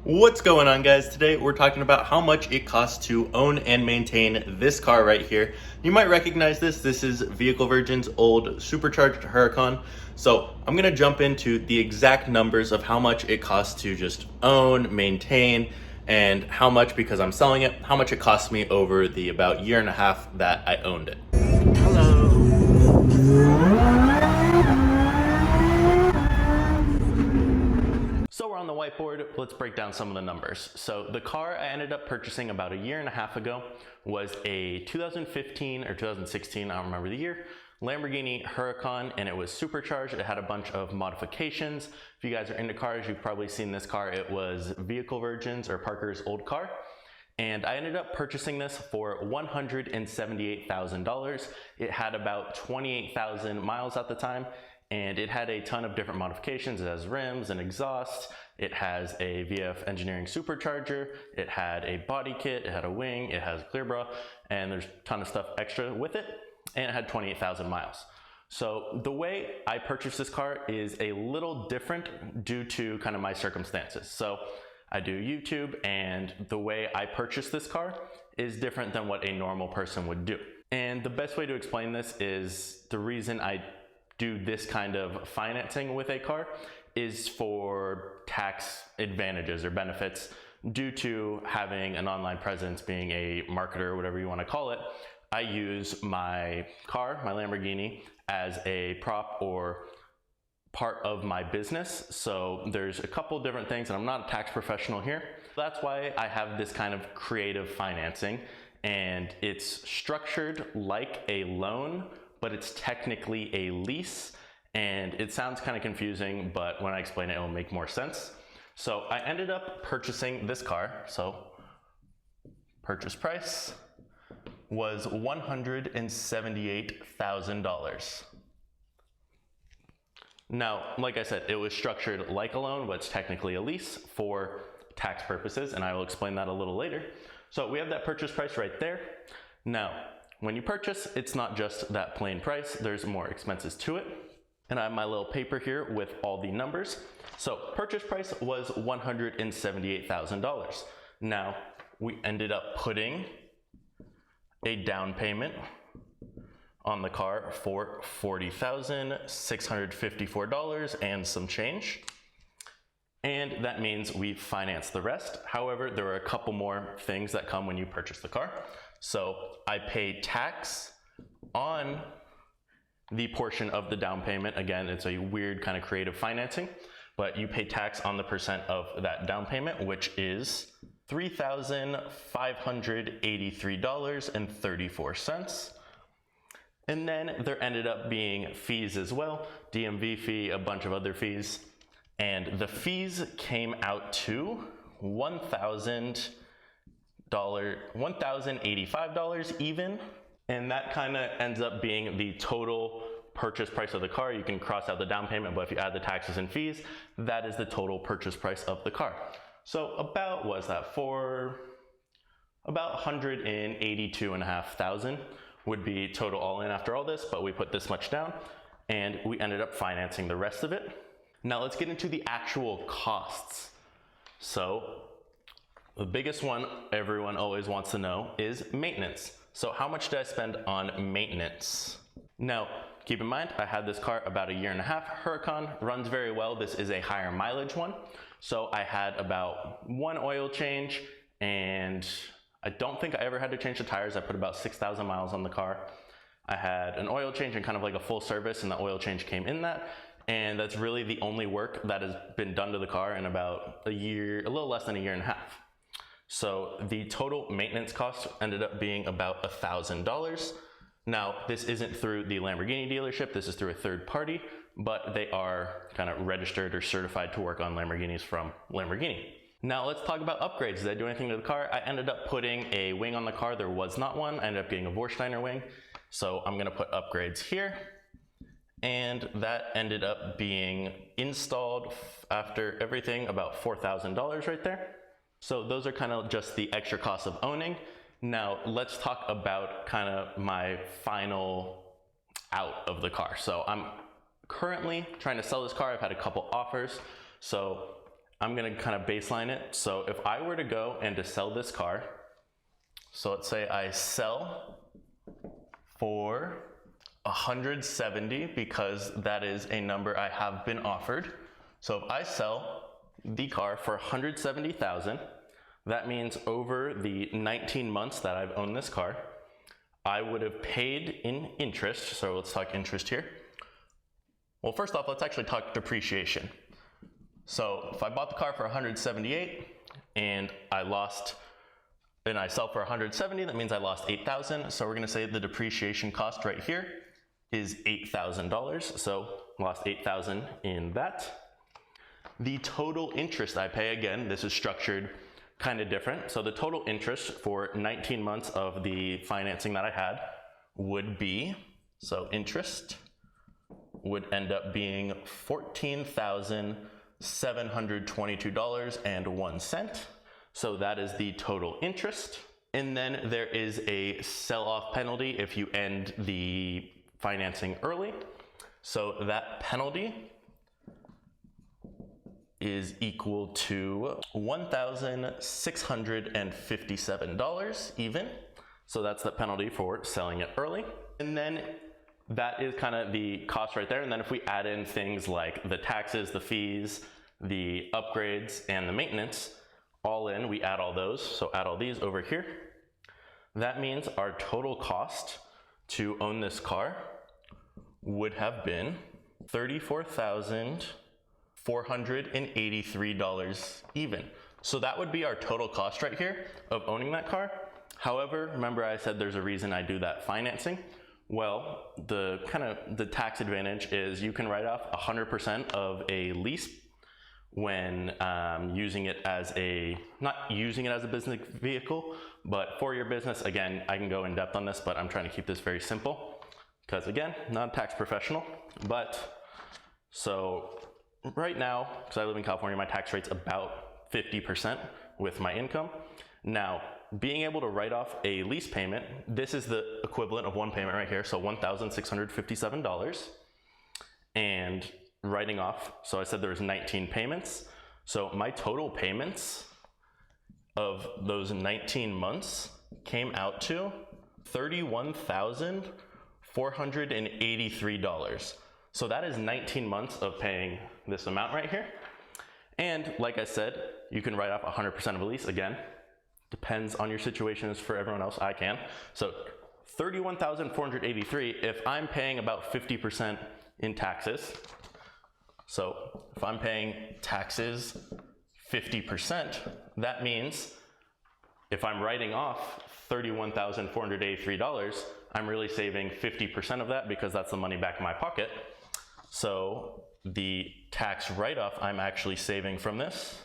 What's going on, guys? Today we're talking about how much it costs to own and maintain this car right here. You might recognize this. This is Vehicle Virgin's old Supercharged Huracan. So I'm gonna jump into the exact numbers of how much it costs to just own, maintain, and how much, because I'm selling it, how much it cost me over the about year and a half that I owned it. So we're on the whiteboard, let's break down some of the numbers. So the car I ended up purchasing about a year and a half ago was a 2015 or 2016, I don't remember the year, Lamborghini Huracan, and it was supercharged. It had a bunch of modifications. If you guys are into cars, you've probably seen this car. It was Vehicle Virgin's or Parker's old car. And I ended up purchasing this for $178,000. It had about 28,000 miles at the time, and it had a ton of different modifications. It has rims and exhaust. It has a VF Engineering supercharger. It had a body kit. It had a wing. It has a clear bra, and there's a ton of stuff extra with it. And it had 28,000 miles. So the way I purchased this car is a little different due to kind of my circumstances. So I do YouTube, and the way I purchased this car is different than what a normal person would do. And the best way to explain this is the reason I do this kind of financing with a car is for tax advantages or benefits due to having an online presence, being a marketer, whatever you want to call it. I use my car, my Lamborghini, as a prop or part of my business. So there's a couple different things, and I'm not a tax professional here. That's why I have this kind of creative financing, and it's structured like a loan, but it's technically a lease. And it sounds kind of confusing, but when I explain it, it will make more sense. So I ended up purchasing this car. So purchase price was $178,000. Now, like I said, it was structured like a loan, but it's technically a lease for tax purposes, and I will explain that a little later. So we have that purchase price right there. Now, when you purchase, it's not just that plain price, there's more expenses to it. And I have my little paper here with all the numbers. So purchase price was $178,000. Now, we ended up putting a down payment on the car for $40,654 and some change. And that means we finance the rest. However, there are a couple more things that come when you purchase the car. So I pay tax on the portion of the down payment. Again, it's a weird kind of creative financing, but you pay tax on the percent of that down payment, which is $3,583.34. And then there ended up being fees as well, DMV fee, a bunch of other fees. And the fees came out to $1,085 even. And that kind of ends up being the total purchase price of the car. You can cross out the down payment, but if you add the taxes and fees, that is the total purchase price of the car. So about, what was that, for about $182,500 would be total all in after all this, but we put this much down and we ended up financing the rest of it. Now let's get into the actual costs. So the biggest one everyone always wants to know is maintenance. So how much did I spend on maintenance? Now, keep in mind, I had this car about a year and a half. Huracan runs very well. This is a higher mileage one. So I had about one oil change, and I don't think I ever had to change the tires. I put about 6,000 miles on the car. I had an oil change and kind of like a full service, and the oil change came in that. And that's really the only work that has been done to the car in about a year, a little less than a year and a half. So the total maintenance cost ended up being about $1,000. Now, this isn't through the Lamborghini dealership, this is through a third party, but they are kind of registered or certified to work on Lamborghinis from Lamborghini. Now let's talk about upgrades. Did I do anything to the car? I ended up putting a wing on the car. There was not one. I ended up getting a Vorsteiner wing. So I'm gonna put upgrades here. And that ended up being installed after everything about $4,000 right there. So those are kind of just the extra costs of owning. Now let's talk about kind of my final out of the car. So I'm currently trying to sell this car. I've had a couple offers. So I'm gonna kind of baseline it. So if I were to go and to sell this car, so let's say I sell for 170 because that is a number I have been offered. So if I sell the car for 170,000, that means over the 19 months that I've owned this car, I would have paid in interest. So let's talk interest here. Well, first off, let's actually talk depreciation. So if I bought the car for 178 and I sell for 170, that means I lost 8,000. So we're gonna say the depreciation cost right here is $8,000. So lost 8,000 in that. The total interest I pay, again, this is structured kind of different. So the total interest for 19 months of the financing that I had would be, so interest would end up being $14,722.01. So that is the total interest. And then there is a sell-off penalty if you end the financing early. So that penalty is equal to $1,657 even. So that's the penalty for selling it early. And then that is kind of the cost right there. And then if we add in things like the taxes, the fees, the upgrades, and the maintenance, all in, we add all those. So add all these over here. That means our total cost to own this car would have been $34,483 even. So that would be our total cost right here of owning that car. However, remember I said there's a reason I do that financing. Well, the tax advantage is you can write off 100% of a lease when using it as not using it as a business vehicle, but for your business. Again, I can go in depth on this, but I'm trying to keep this very simple because again, not a tax professional. But so right now, because I live in California, my tax rate's about 50% with my income. Now, being able to write off a lease payment, this is the equivalent of one payment right here, so $1,657. And writing off, so I said there was 19 payments. So my total payments of those 19 months came out to $31,483. So that is 19 months of paying this amount right here. And like I said, you can write off 100% of a lease. Again, depends on your situation. As for everyone else, I can. So 31,483, if I'm paying about 50% in taxes, so if I'm paying taxes 50%, that means if I'm writing off $31,483, I'm really saving 50% of that because that's the money back in my pocket. So the tax write-off I'm actually saving from this,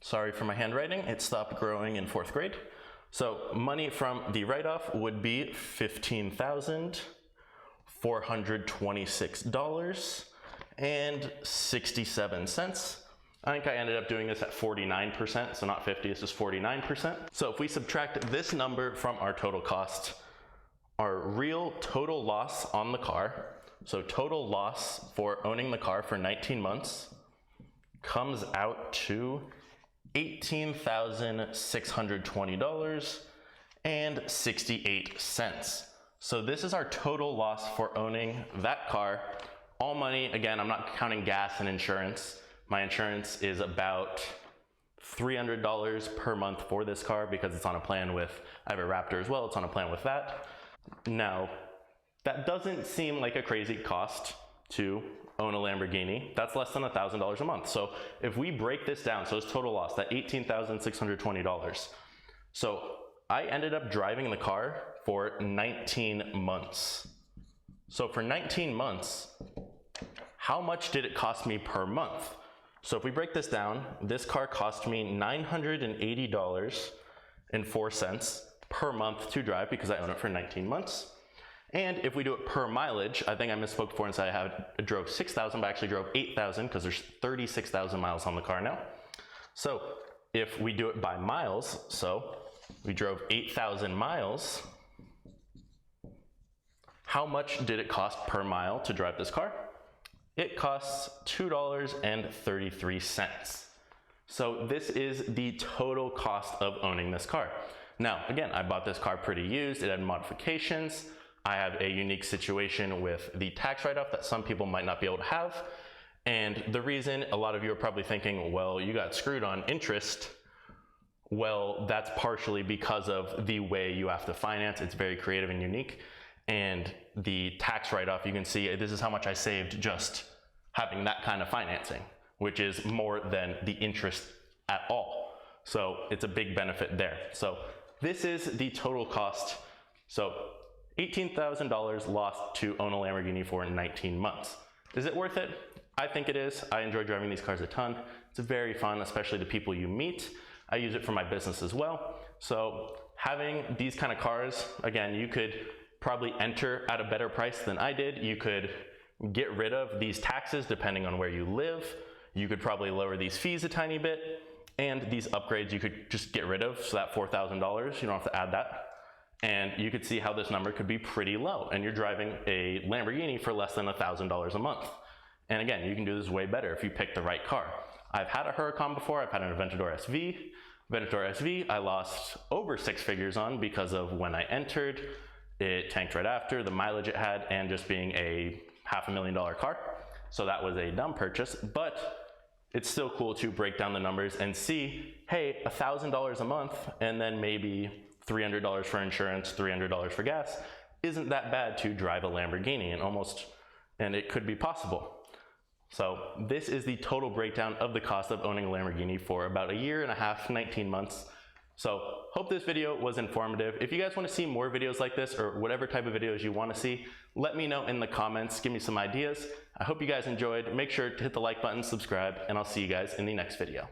sorry for my handwriting, it stopped growing in 4th grade. So money from the write-off would be $15,426.67. I think I ended up doing this at 49%, so not 50, this is 49%. So if we subtract this number from our total cost, our real total loss on the car, so total loss for owning the car for 19 months, comes out to $18,620.68. So this is our total loss for owning that car. All money, again, I'm not counting gas and insurance. My insurance is about $300 per month for this car because it's on a plan with, I have a Raptor as well, it's on a plan with that. Now, that doesn't seem like a crazy cost to own a Lamborghini. That's less than $1,000 a month. So if we break this down, so it's total loss, that $18,620. So I ended up driving the car for 19 months. So for 19 months, how much did it cost me per month? So if we break this down, this car cost me $980.04 per month to drive because I own it for 19 months. And if we do it per mileage, I think I misspoke before and said I drove 6,000, but I actually drove 8,000 because there's 36,000 miles on the car now. So if we do it by miles, so we drove 8,000 miles, how much did it cost per mile to drive this car? it costs $2.33. So this is the total cost of owning this car. Now, again, I bought this car pretty used. It had modifications. I have a unique situation with the tax write-off that some people might not be able to have. And the reason, a lot of you are probably thinking, well, you got screwed on interest. Well, that's partially because of the way you have to finance. It's very creative and unique. And the tax write-off, you can see this is how much I saved just having that kind of financing, which is more than the interest at all. So it's a big benefit there. So this is the total cost. So $18,000 lost to own a Lamborghini for 19 months. Is it worth it? I think it is. I enjoy driving these cars a ton. It's very fun, especially the people you meet. I use it for my business as well. So having these kind of cars, again, you could probably enter at a better price than I did. You could get rid of these taxes depending on where you live. You could probably lower these fees a tiny bit. And these upgrades you could just get rid of. So that $4,000, you don't have to add that. And you could see how this number could be pretty low. And you're driving a Lamborghini for less than $1,000 a month. And again, you can do this way better if you pick the right car. I've had a Huracan before. I've had an Aventador SV. Aventador SV, I lost over 6 figures on because of when I entered. It tanked right after, the mileage it had, and just being a $500,000 car. So that was a dumb purchase, but it's still cool to break down the numbers and see, hey, $1,000 a month, and then maybe $300 for insurance, $300 for gas, isn't that bad to drive a Lamborghini, and it could be possible. So this is the total breakdown of the cost of owning a Lamborghini for about 1.5 years, 19 months. So hope this video was informative. If you guys want to see more videos like this or whatever type of videos you want to see, let me know in the comments, give me some ideas. I hope you guys enjoyed. Make sure to hit the like button, subscribe, and I'll see you guys in the next video.